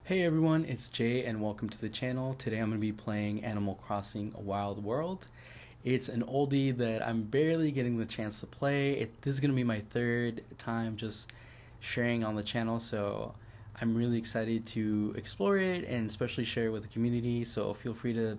Hey everyone, it's Jay and welcome to the channel. Today I'm going to be playing Animal Crossing Wild World. It's an oldie that I'm barely getting the chance to play. This is going to be my third time just sharing on the channel, so I'm really excited to explore it and especially share it with the community. So feel free to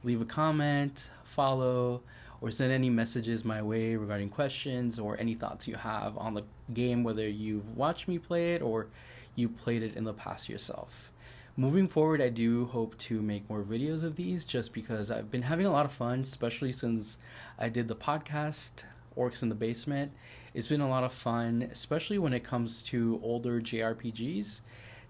leave a comment, follow, or send any messages my way regarding questions or any thoughts you have on the game, whether you've watched me play it or you played it in the past yourself. Moving forward, I do hope to make more videos of these just because I've been having a lot of fun, especially since I did the podcast Orcs in the Basement. It's been a lot of fun, especially when it comes to older JRPGs,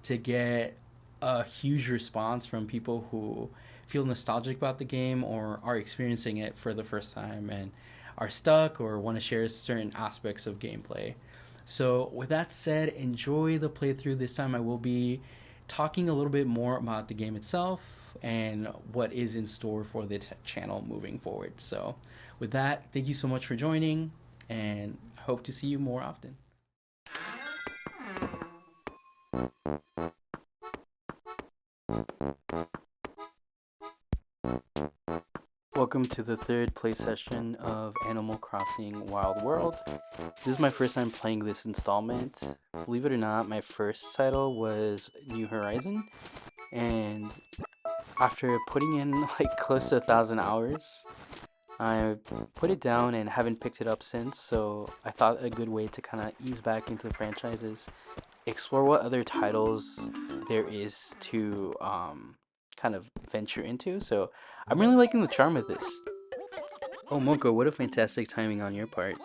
to get a huge response from people who feel nostalgic about the game or are experiencing it for the first time and are stuck or want to share certain aspects of gameplay. So with that said, enjoy the playthrough. This time I will be talking a little bit more about the game itself and what is in store for the channel moving forward. So with that, thank you so much for joining and hope to see you more often. Welcome to the third play session of Animal Crossing Wild World. This is my first time playing this installment. Believe it or not, my first title was New Horizon, and after putting in like close to 1,000 hours, I put it down and haven't picked it up since. So I thought a good way to kind of ease back into the franchise is explore what other titles there is to kind of venture into. So I'm really liking the charm of this. Oh, Moko, what a fantastic timing on your part.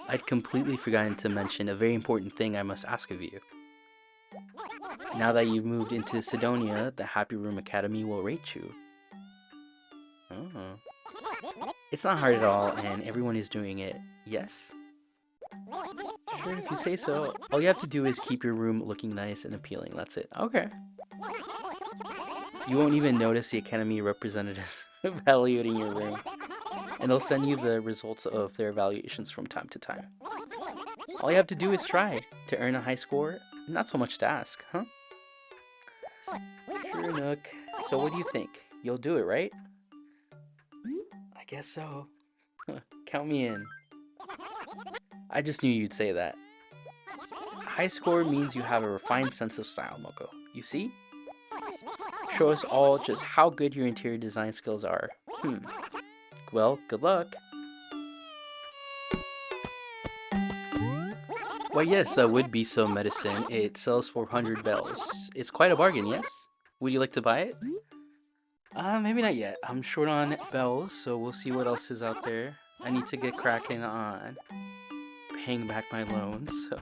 I'd completely forgotten to mention a very important thing I must ask of you. Now that you've moved into Sidonia, the Happy Room Academy will rate you. Oh. It's not hard at all, and everyone is doing it. Yes? Sure, if you say so. All you have to do is keep your room looking nice and appealing. That's it. Okay. You won't even notice the Academy representatives evaluating your room, and they'll send you the results of their evaluations from time to time. All you have to do is try to earn a high score. Not so much to ask, huh? Sure, Nook. So what do you think? You'll do it, right? I guess so. Count me in. I just knew you'd say that. High score means you have a refined sense of style, Moko. You see? Show us all just how good your interior design skills are. Well, good luck. Why yes, that would be some medicine. It sells for 100 bells. It's quite a bargain, yes? Would you like to buy it? Maybe not yet. I'm short on bells, so we'll see what else is out there. I need to get cracking on paying back my loans, so...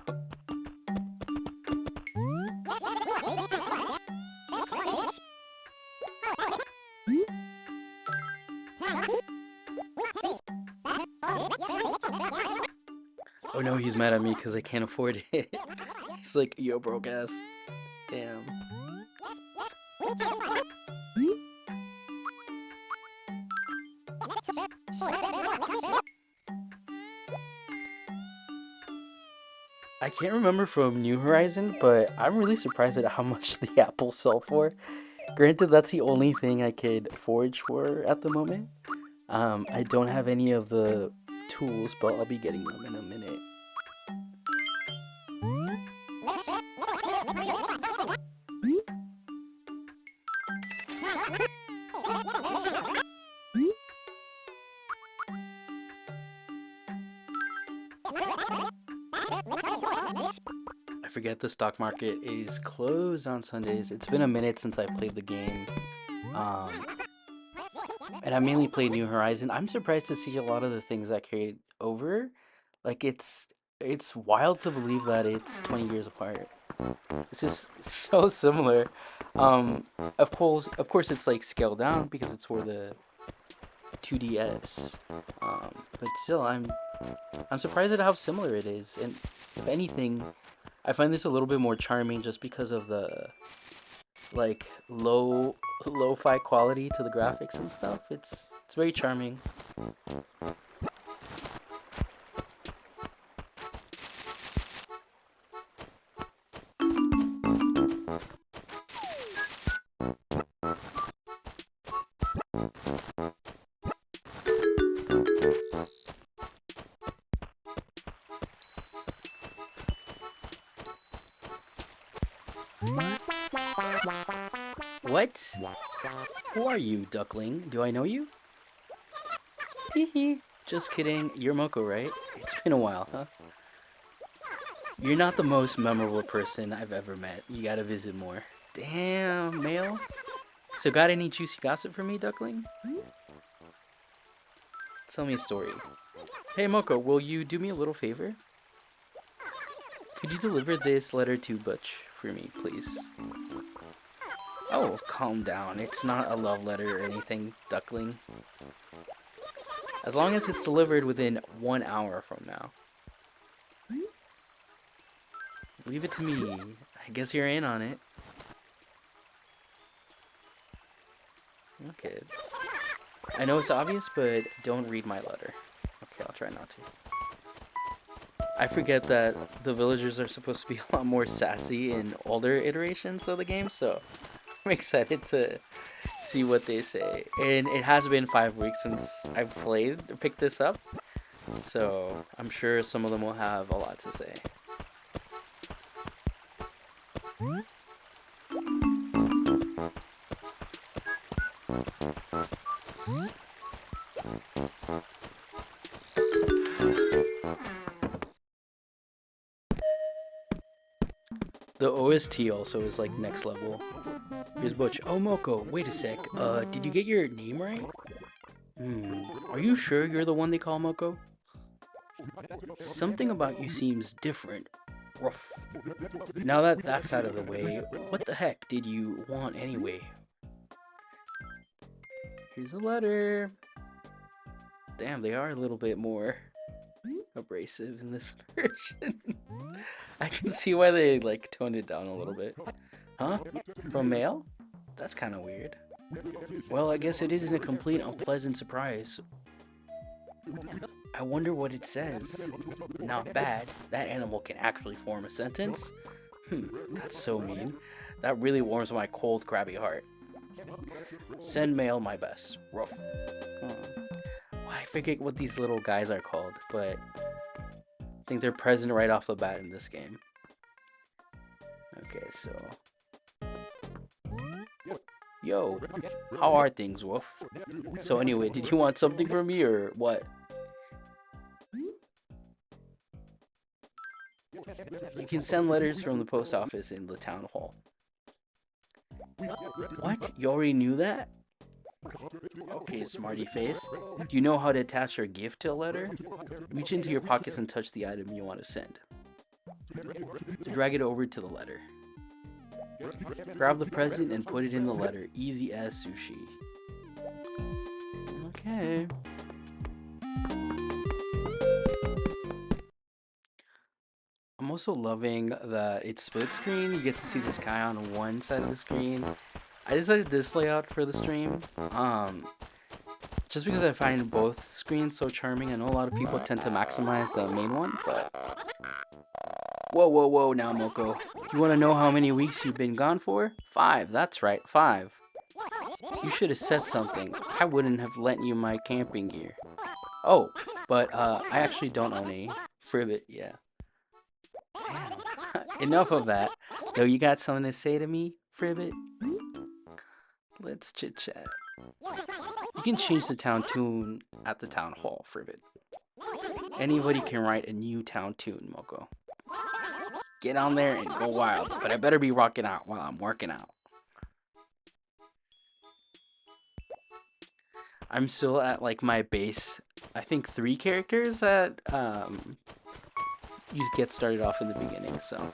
Oh no, he's mad at me because I can't afford it. He's like, yo, broke ass. Damn. I can't remember from New Horizon, but I'm really surprised at how much the apples sell for. Granted, that's the only thing I could forage for at the moment. I don't have any of the tools, but I'll be getting them in a minute. I forget the stock market is closed on Sundays. It's been a minute since I played the game. And I mainly played New Horizon. I'm surprised to see a lot of the things that carried over. Like it's wild to believe that it's 20 years apart. It's just so similar. Of course it's like scaled down because it's for the 2DS. But still I'm surprised at how similar it is. And if anything, I find this a little bit more charming just because of the like lo-fi quality to the graphics and stuff. It's very charming. What? Who are you, duckling? Do I know you? Teehee. Just kidding. You're Moko, right? It's been a while, huh? You're not the most memorable person I've ever met. You gotta visit more. Damn, male. So got any juicy gossip for me, duckling? Tell me a story. Hey, Moko, will you do me a little favor? Could you deliver this letter to Butch for me, please? Oh, calm down. It's not a love letter or anything, duckling. As long as it's delivered within 1 hour from now. Leave it to me. I guess you're in on it. Okay. I know it's obvious, but don't read my letter. Okay, I'll try not to. I forget that the villagers are supposed to be a lot more sassy in older iterations of the game, so I'm excited to see what they say. And it has been 5 weeks since I've picked this up, so I'm sure some of them will have a lot to say. The OST also is like next level. Here's Butch. Oh, Moko, wait a sec. Did you get your name right? Are you sure you're the one they call Moko? Something about you seems different. Rough. Now that that's out of the way, what the heck did you want anyway? Here's a letter. Damn, they are a little bit more abrasive in this version. I can see why they like toned it down a little bit. Huh? From mail? That's kind of weird. Well, I guess it isn't a complete unpleasant surprise. I wonder what it says. Not bad. That animal can actually form a sentence. That's so mean. That really warms my cold, crabby heart. Send mail my best. Ruff. Well, I forget what these little guys are called, but I think they're present right off the bat in this game. Okay, so... Yo, how are things, Wolf? So anyway, did you want something from me or what? You can send letters from the post office in the town hall. What? You already knew that? Okay, smarty face. Do you know how to attach your gift to a letter? Reach into your pockets and touch the item you want to send. Drag it over to the letter. Grab the present and put it in the letter. Easy as sushi. Okay. I'm also loving that it's split screen. You get to see this guy on one side of the screen. I decided this layout for the stream. Just because I find both screens so charming. I know a lot of people tend to maximize the main one, but... Whoa, now, Moko. You want to know how many weeks you've been gone for? 5, that's right, 5. You should have said something. I wouldn't have lent you my camping gear. Oh, but I actually don't own any. Fribbit, yeah. Enough of that. Though you got something to say to me, Fribbit? Let's chit-chat. You can change the town tune at the town hall, Fribbit. Anybody can write a new town tune, Moko. Get on there and go wild, but I better be rocking out while I'm working out. I'm still at like my base, I think 3 characters that you get started off in the beginning, so.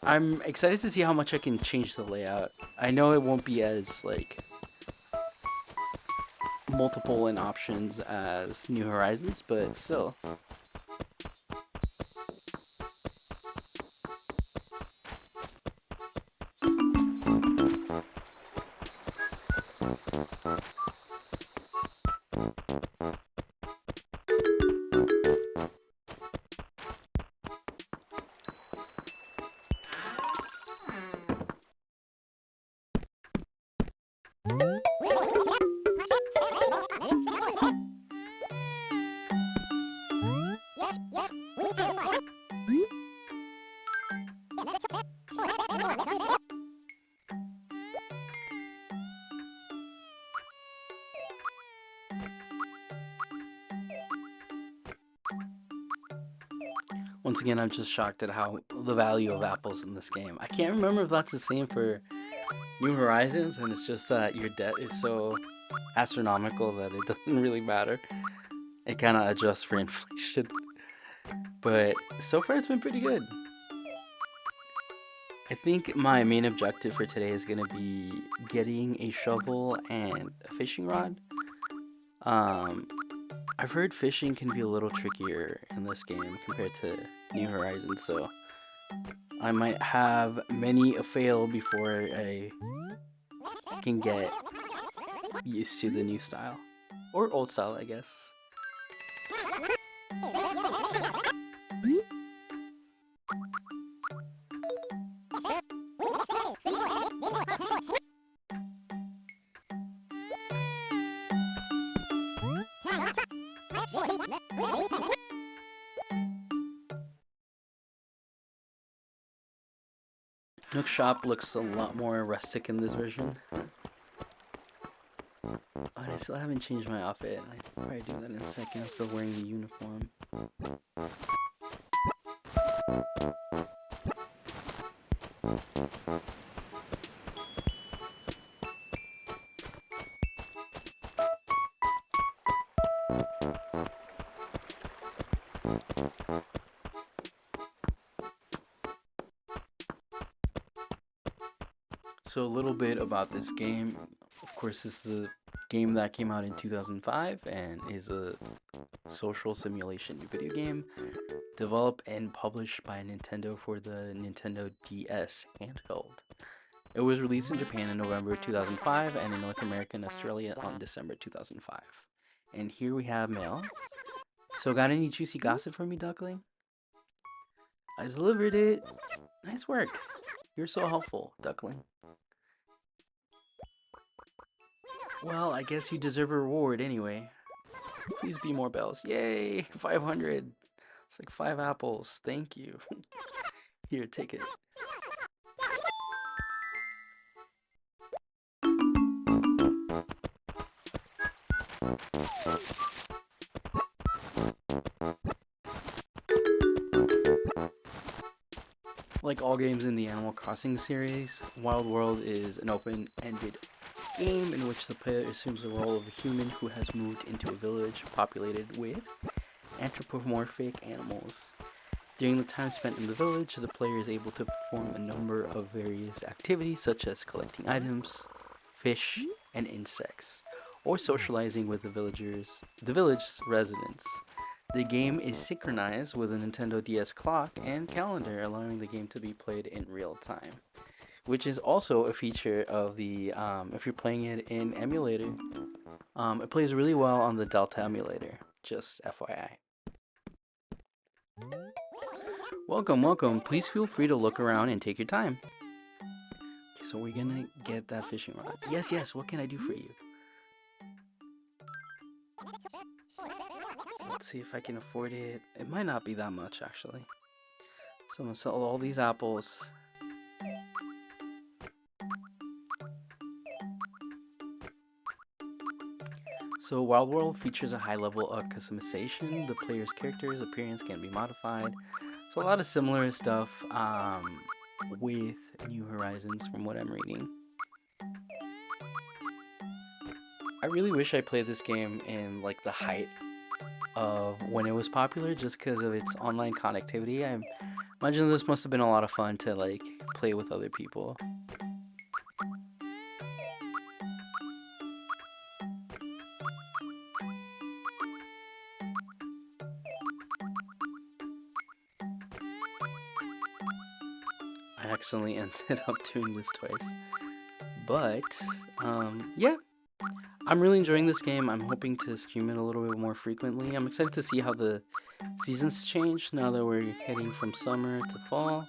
I'm excited to see how much I can change the layout. I know it won't be as like multiple in options as New Horizons, but still. once again, I'm just shocked at how the value of apples in this game. I can't remember if that's the same for New Horizons, and it's just that your debt is so astronomical that it doesn't really matter. It kind of adjusts for inflation. But so far, it's been pretty good. I think my main objective for today is going to be getting a shovel and a fishing rod. I've heard fishing can be a little trickier in this game compared to New Horizons, so I might have many a fail before I can get used to the new style. Or old style, I guess. Nook Shop looks a lot more rustic in this version. Oh, and I still haven't changed my outfit. I'll probably do that in a second. I'm still wearing the uniform. So a little bit about this game. Of course, this is a game that came out in 2005 and is a social simulation video game developed and published by Nintendo for the Nintendo DS handheld. It was released in Japan in November 2005 and in North America and Australia on December 2005. And here we have mail. So got any juicy gossip for me, Duckling? I delivered it. Nice work. You're so helpful, Duckling. Well, I guess you deserve a reward anyway. Please be more bells. Yay! 500. It's like 5 apples. Thank you. Here, take it. Like all games in the Animal Crossing series, Wild World is an open-ended game in which the player assumes the role of a human who has moved into a village populated with anthropomorphic animals. During the time spent in the village, the player is able to perform a number of various activities such as collecting items, fish, and insects, or socializing with the village's residents. The game is synchronized with a Nintendo DS clock and calendar, allowing the game to be played in real time, which is also a feature of the, if you're playing it in emulator, it plays really well on the Delta emulator, just FYI. Welcome, welcome. Please feel free to look around and take your time. Okay, so we're gonna get that fishing rod. Yes, yes, what can I do for you? Let's see if I can afford it. It might not be that much, actually. So I'm gonna sell all these apples. So Wild World features a high level of customization. The player's character's appearance can be modified. So a lot of similar stuff with New Horizons from what I'm reading. I really wish I played this game in like the height of when it was popular, just because of its online connectivity. I imagine this must have been a lot of fun to like play with other people. I accidentally ended up doing this twice. But, yeah. I'm really enjoying this game. I'm hoping to stream it a little bit more frequently. I'm excited to see how the seasons change now that we're heading from summer to fall.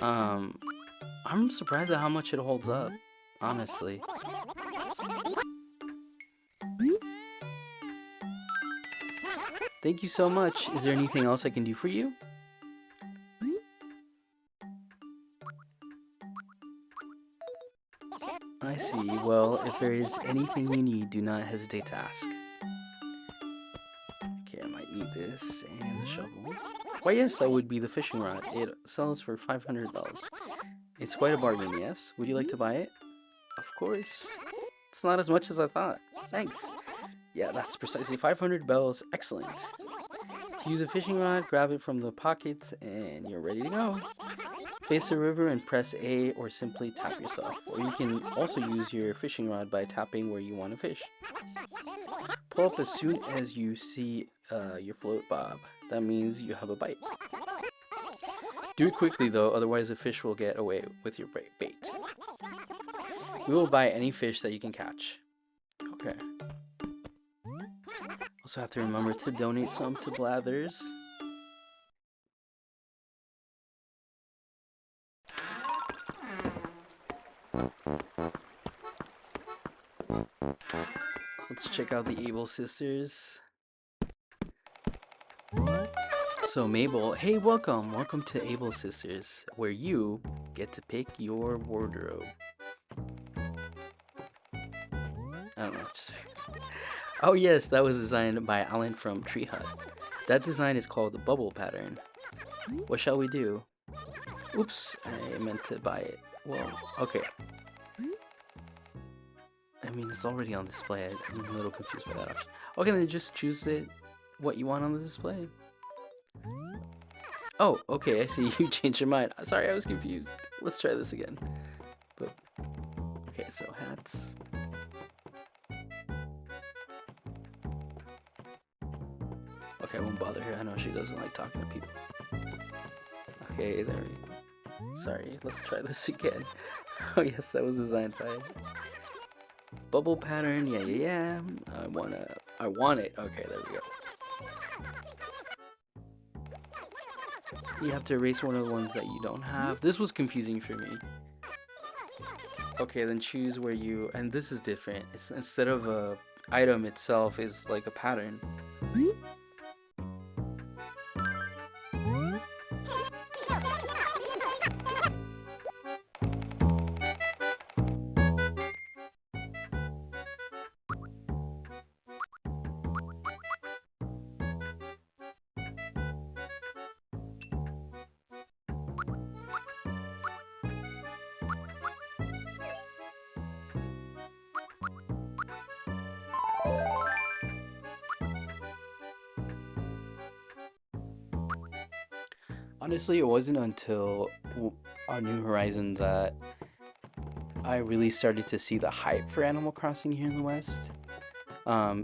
I'm surprised at how much it holds up, honestly. Thank you so much. Is there anything else I can do for you? I see. Well, if there is anything you need, do not hesitate to ask. Okay, I might need this and the shovel. Why yes, that would be the fishing rod. It sells for 500 bells. It's quite a bargain, yes? Would you like to buy it? Of course. It's not as much as I thought. Thanks. Yeah, that's precisely 500 bells. Excellent. To use a fishing rod, grab it from the pockets and you're ready to go. Face the river and press A or simply tap yourself. Or you can also use your fishing rod by tapping where you want to fish. Pull up as soon as you see your float bob. That means you have a bite. Do it quickly though, otherwise the fish will get away with your bait. We will buy any fish that you can catch. Okay. Also have to remember to donate some to Blathers. Let's check out the Able sisters. So Mabel, hey, welcome to Able Sisters, where you get to pick your wardrobe. I don't know, just... Oh yes, that was designed by Alan from Tree Hut. That design is called the bubble pattern. What shall we do? Oops, I meant to buy it. Well, okay. I mean, it's already on display. I'm a little confused by that option. Okay, then just choose it, what you want on the display. Oh, okay, I see you changed your mind. Sorry, I was confused. Let's try this again. But, okay, so hats. Okay, I won't bother her. I know she doesn't like talking to people. Okay, there we go. Sorry, let's try this again. Oh yes, that was designed by bubble pattern. Yeah. I want it. Okay, there we go. You have to erase one of the ones that you don't have. This was confusing for me. Okay, then choose where you, and this is different. It's instead of a item itself is like a pattern. Honestly, it wasn't until on New Horizons that I really started to see the hype for Animal Crossing here in the West.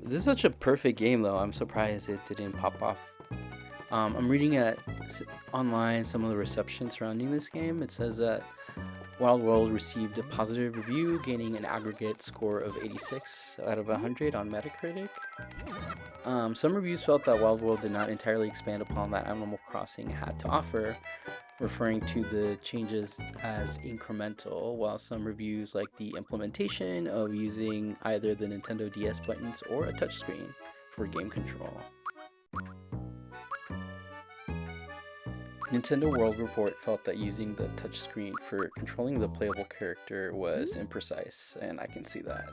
This is such a perfect game though, I'm surprised it didn't pop off. I'm reading online some of the reception surrounding this game. It says that Wild World received a positive review, gaining an aggregate score of 86 out of 100 on Metacritic. Some reviews felt that Wild World did not entirely expand upon that Animal Crossing had to offer, referring to the changes as incremental, while some reviews like the implementation of using either the Nintendo DS buttons or a touchscreen for game control. Nintendo World Report felt that using the touchscreen for controlling the playable character was imprecise, and I can see that.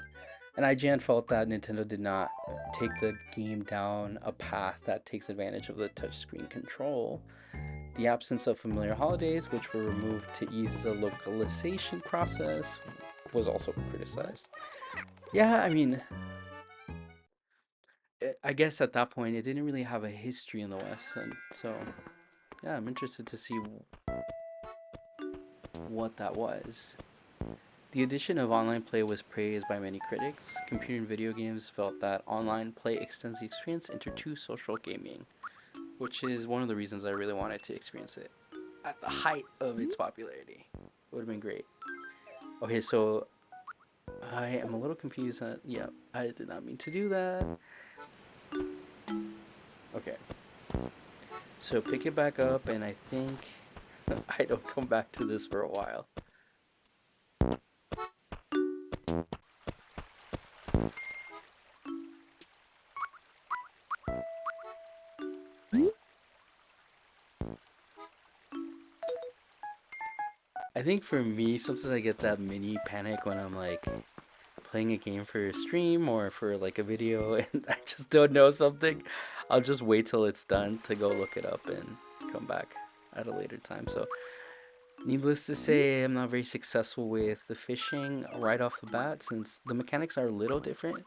And IGN felt that Nintendo did not take the game down a path that takes advantage of the touchscreen control. The absence of familiar holidays, which were removed to ease the localization process, was also criticized. Yeah, I mean, I guess at that point it didn't really have a history in the West, and so yeah, I'm interested to see what that was. The addition of online play was praised by many critics. Computer and video games felt that online play extends the experience into true social gaming, which is one of the reasons I really wanted to experience it at the height of its popularity. It would have been great. Okay, so I am a little confused. Yeah, I did not mean to do that. Okay. So pick it back up, and I think I don't come back to this for a while. I think for me, sometimes I get that mini panic when I'm like playing a game for a stream or for like a video and I just don't know something. I'll just wait till it's done to go look it up and come back at a later time. So, needless to say, I'm not very successful with the fishing right off the bat since the mechanics are a little different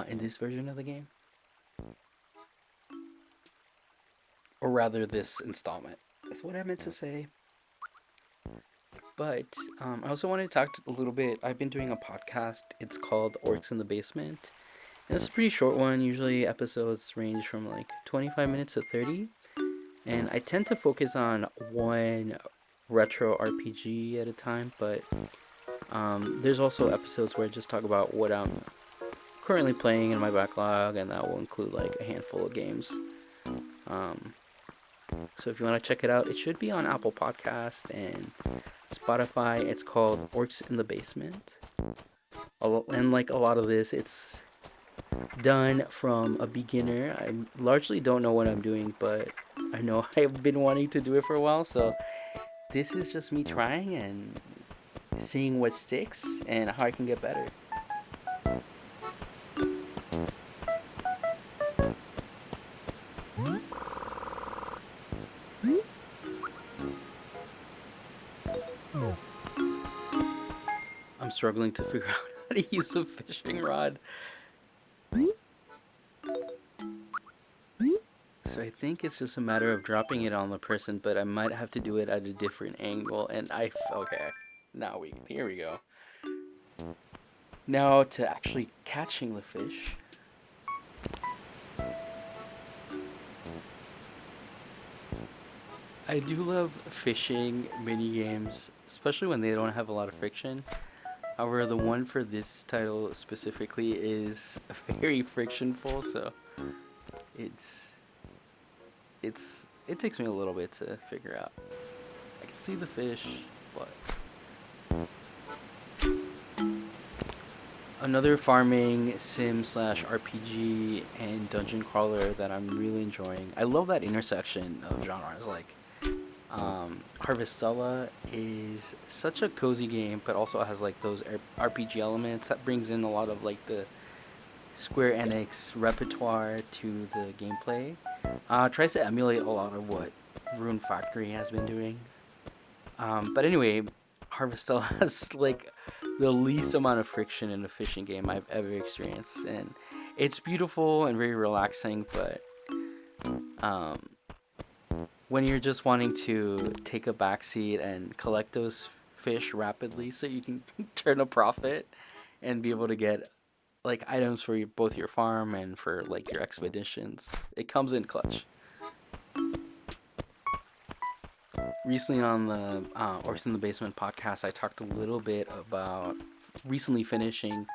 in this version of the game. Or rather, this installment. That's what I meant to say. But I also wanted to talk a little bit. I've been doing a podcast. It's called Orcs in the Basement. And it's a pretty short one. Usually episodes range from like 25 minutes to 30. And I tend to focus on one retro RPG at a time. But there's also episodes where I just talk about what I'm currently playing in my backlog. And that will include like a handful of games. So if you want to check it out, it should be on Apple Podcast and Spotify. It's called Orcs in the Basement. And like a lot of this, it's done from a beginner. I largely don't know what I'm doing, but I know I've been wanting to do it for a while. So this is just me trying and seeing what sticks and how I can get better. I'm struggling to figure out how to use a fishing rod. So I think it's just a matter of dropping it on the person, but I might have to do it at a different angle. And okay, here we go. Now to actually catching the fish. I do love fishing mini games, especially when they don't have a lot of friction. However, the one for this title specifically is very frictionful, so it takes me a little bit to figure out. I can see the fish, but another farming sim / RPG and dungeon crawler that I'm really enjoying. I love that intersection of genres. Like Harvestella is such a cozy game, but also has like those RPG elements that brings in a lot of like the Square Enix repertoire to the gameplay. Tries to emulate a lot of what Rune Factory has been doing. But anyway, Harvestella has like the least amount of friction in a fishing game I've ever experienced, and it's beautiful and very relaxing. But when you're just wanting to take a backseat and collect those fish rapidly so you can turn a profit and be able to get like items for both your farm and for like your expeditions, it comes in clutch. Recently on the Orcs in the Basement podcast, I talked a little bit about recently finishing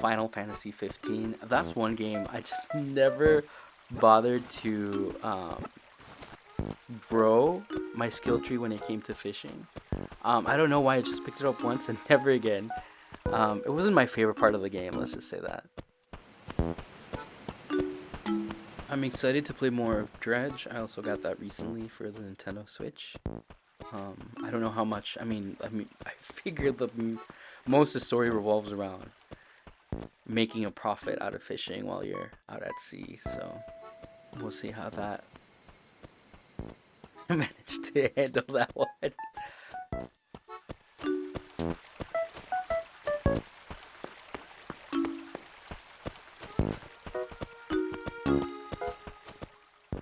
Final Fantasy 15. That's one game I just never bothered to grow my skill tree when it came to fishing. I don't know why I just picked it up once and never again. It wasn't my favorite part of the game, let's just say that. I'm excited to play more of Dredge. I also got that recently for the Nintendo Switch. I don't know how much. I figured most of the story revolves around making a profit out of fishing while you're out at sea. So we'll see how that I managed to handle that one.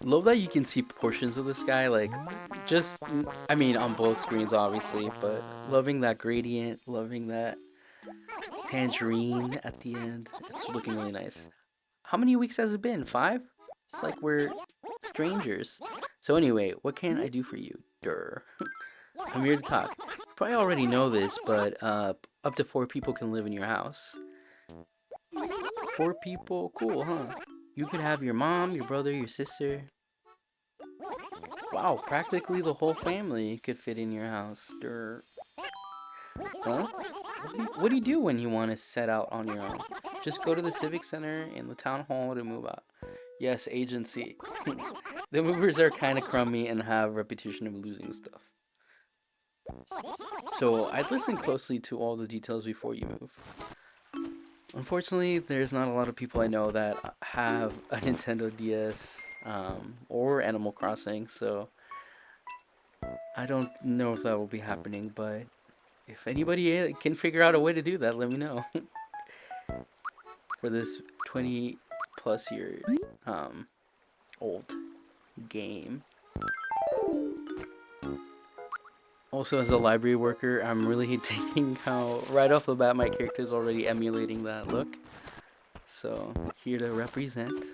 Love that you can see portions of the sky, like on both screens obviously, but loving that gradient, loving that tangerine at the end. It's looking really nice. How many weeks has it been? 5? It's like we're strangers. So anyway, what can I do for you? Durr. I'm here to talk. You probably already know this, but up to 4 people can live in your house. 4 people? Cool, huh? You could have your mom, your brother, your sister. Wow, practically the whole family could fit in your house. Durr. Huh? What do you do when you want to set out on your own? Just go to the civic center in the town hall to move out. Yes, agency. The movers are kind of crummy and have a reputation of losing stuff. So I'd listen closely to all the details before you move. Unfortunately, there's not a lot of people I know that have a Nintendo DS or Animal Crossing, so I don't know if that will be happening, but if anybody can figure out a way to do that, let me know. For this 20 plus year old game. Also, as a library worker, I'm really taking how right off the bat my character is already emulating that look. So, here to represent.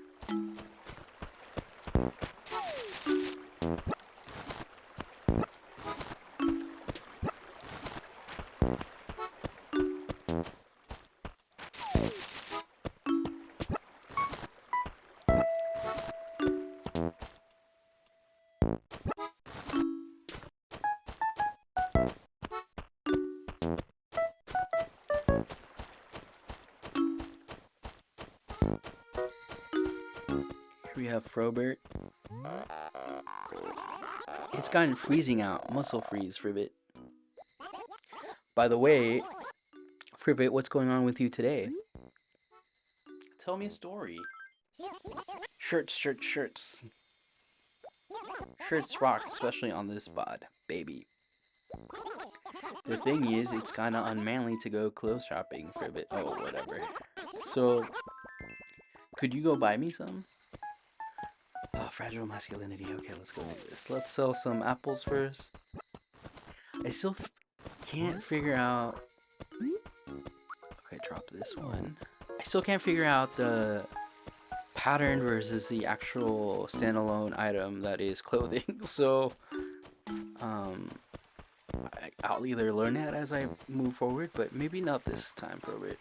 We have Frobert. It's gotten freezing out. Muscle freeze, Fribbit. By the way, Fribbit, what's going on with you today? Tell me a story. Shirts, shirts, shirts. Shirts rock, especially on this bod, baby. The thing is, it's kinda unmanly to go clothes shopping, Fribbit. Oh, whatever. So, could you go buy me some? Oh, fragile masculinity. Okay, let's go do this. Let's sell some apples first. I still can't figure out... Okay, drop this one. I still can't figure out the pattern versus the actual standalone item that is clothing. So, I'll either learn it as I move forward, but maybe not this time for it.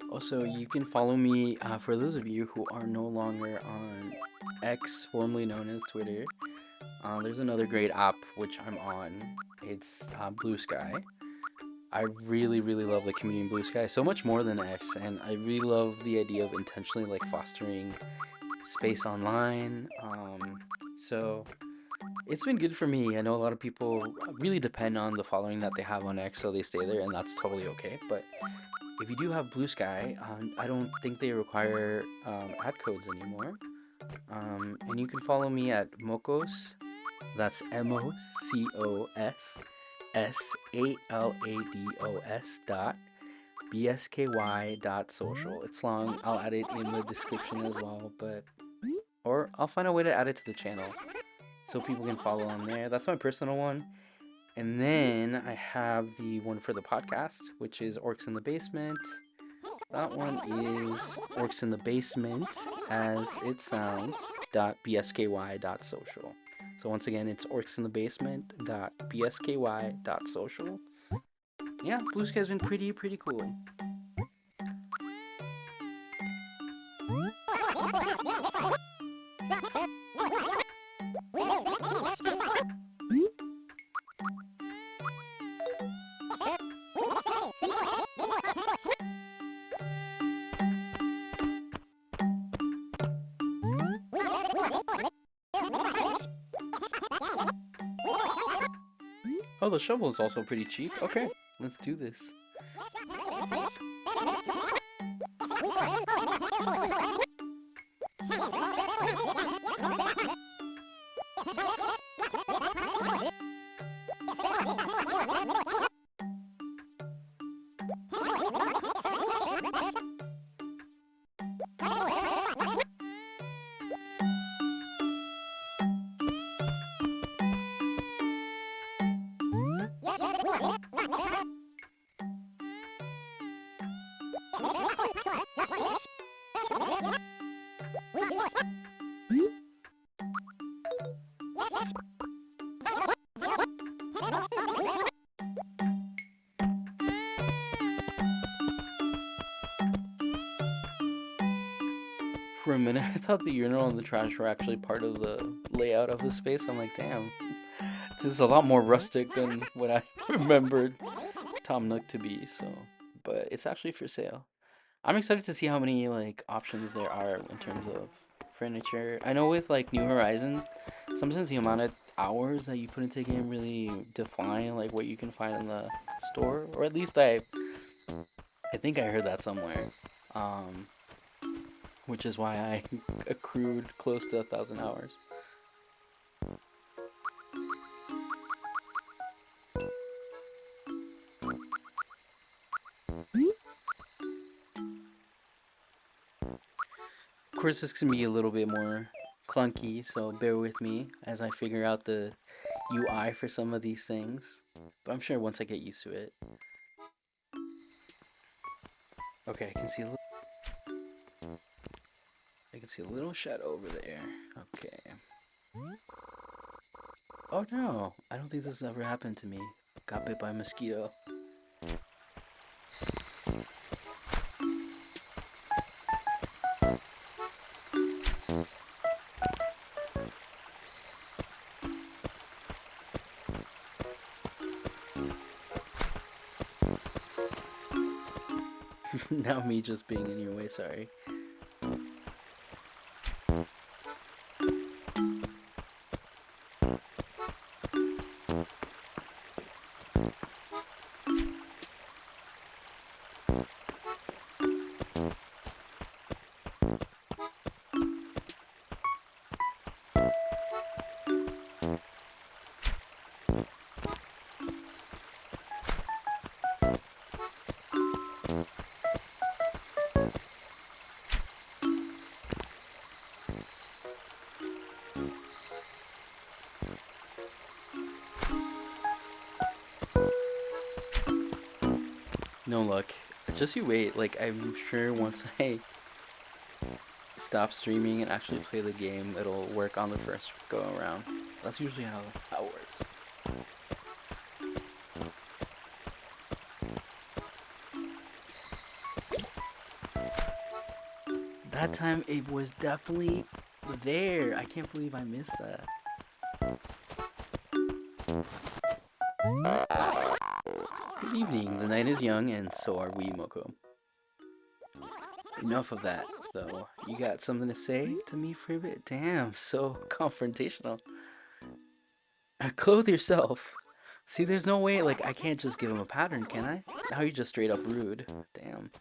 Also, you can follow me, for those of you who are no longer on X, formerly known as Twitter. There's another great app which I'm on. It's Bluesky. I really, really love the community in Bluesky, so much more than X, and I really love the idea of intentionally like fostering space online. So it's been good for me. I know a lot of people really depend on the following that they have on X, so they stay there, and that's totally okay. But if you do have Bluesky, I don't think they require ad codes anymore. And you can follow me at Mocos. That's mocossalados.bsky.social. It's long. I'll add it in the description as well, or I'll find a way to add it to the channel so people can follow on there. That's my personal one. And then I have the one for the podcast, which is Orcs in the Basement. That one is Orcs in the Basement, as it sounds, .bsky.social. So once again, it's orcsinthebasement.bsky.social. Yeah, Bluesky has been pretty cool. Oh, the shovel is also pretty cheap. Okay, let's do this. a minute, I thought the urinal and the trash were actually part of the layout of the space. I'm like, damn, this is a lot more rustic than what I remembered Tom Nook to be. So, but it's actually for sale. I'm excited to see how many like options there are in terms of furniture. I know with like New Horizons, sometimes the amount of hours that you put into a game really define like what you can find in the store, or at least I think I heard that somewhere. Um, which is why I accrued close to 1,000 hours. Of course, this can be a little bit more clunky, so bear with me as I figure out the UI for some of these things. But I'm sure once I get used to it. Okay, I can see a little shadow over there. Okay. Oh no, I don't think this has ever happened to me. Got bit by a mosquito. Now me just being in your way, sorry. No luck. Just you wait, like I'm sure once I stop streaming and actually play the game, it'll work on the first go around. That's usually how it works. That time it was definitely there. I can't believe I missed that. Good evening. The night is young, and so are we, Moko. Enough of that, though. You got something to say to me for a bit? Damn, so confrontational. Clothe yourself. See, there's no way, like, I can't just give him a pattern, can I? Now you're just straight up rude. Damn.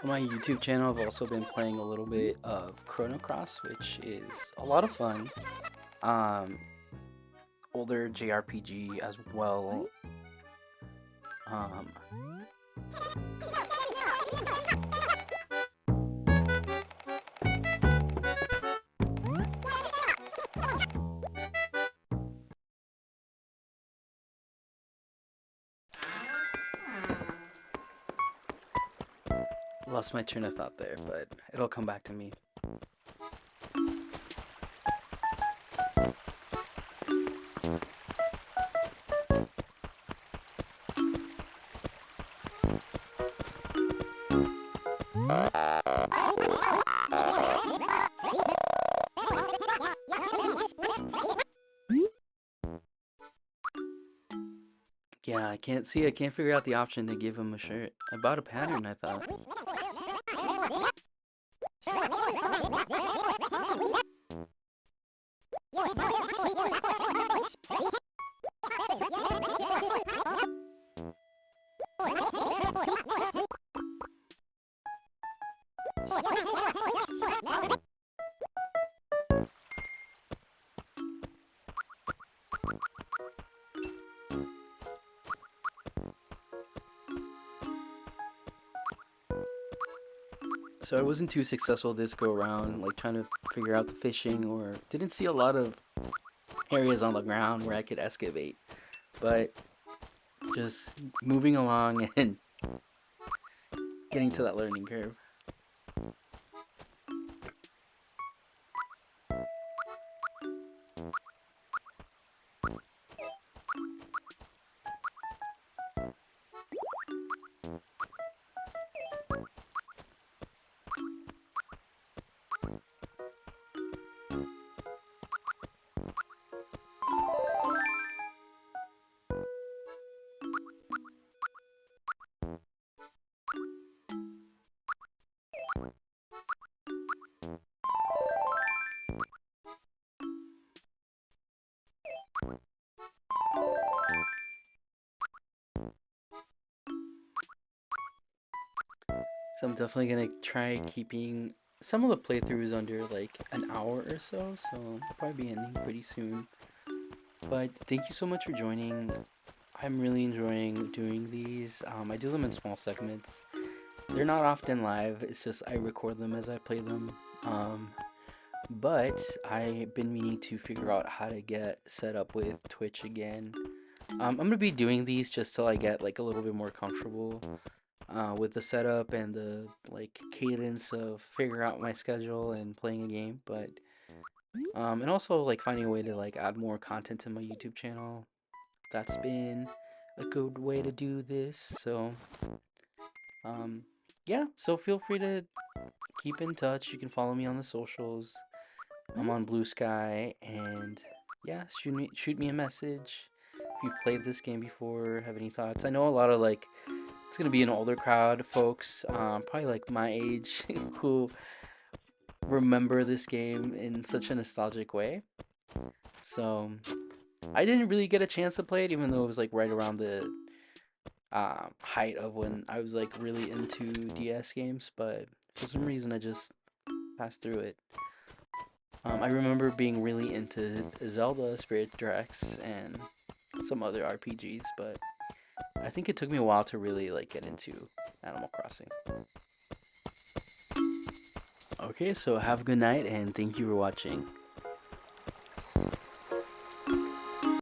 On my YouTube channel, I've also been playing a little bit of Chrono Cross, which is a lot of fun. Older JRPG as well. Lost my train of thought there, but it'll come back to me. Yeah, I can't figure out the option to give him a shirt. I bought a pattern, I thought. So I wasn't too successful this go around, like trying to figure out the fishing, or didn't see a lot of areas on the ground where I could excavate. But just moving along and getting to that learning curve. So I'm definitely gonna try keeping some of the playthroughs under like an hour or so, so I'll probably be ending pretty soon. But thank you so much for joining. I'm really enjoying doing these. I do them in small segments. They're not often live, it's just I record them as I play them. But I've been meaning to figure out how to get set up with Twitch again. I'm gonna be doing these just till I get like a little bit more comfortable with the setup and the like cadence of figuring out my schedule and playing a game. But and also like finding a way to like add more content to my YouTube channel. That's been a good way to do this. So yeah, so feel free to keep in touch. You can follow me on the socials. I'm on Bluesky, and yeah, shoot me a message if you've played this game before, have any thoughts. I know a lot of like it's gonna be an older crowd, folks, probably like my age, who remember this game in such a nostalgic way. So I didn't really get a chance to play it, even though it was like right around the height of when I was like really into DS games. But for some reason, I just passed through it. I remember being really into Zelda, Spirit Tracks, and some other RPGs, but I think it took me a while to really like get into Animal Crossing. Okay, so have a good night and thank you for watching.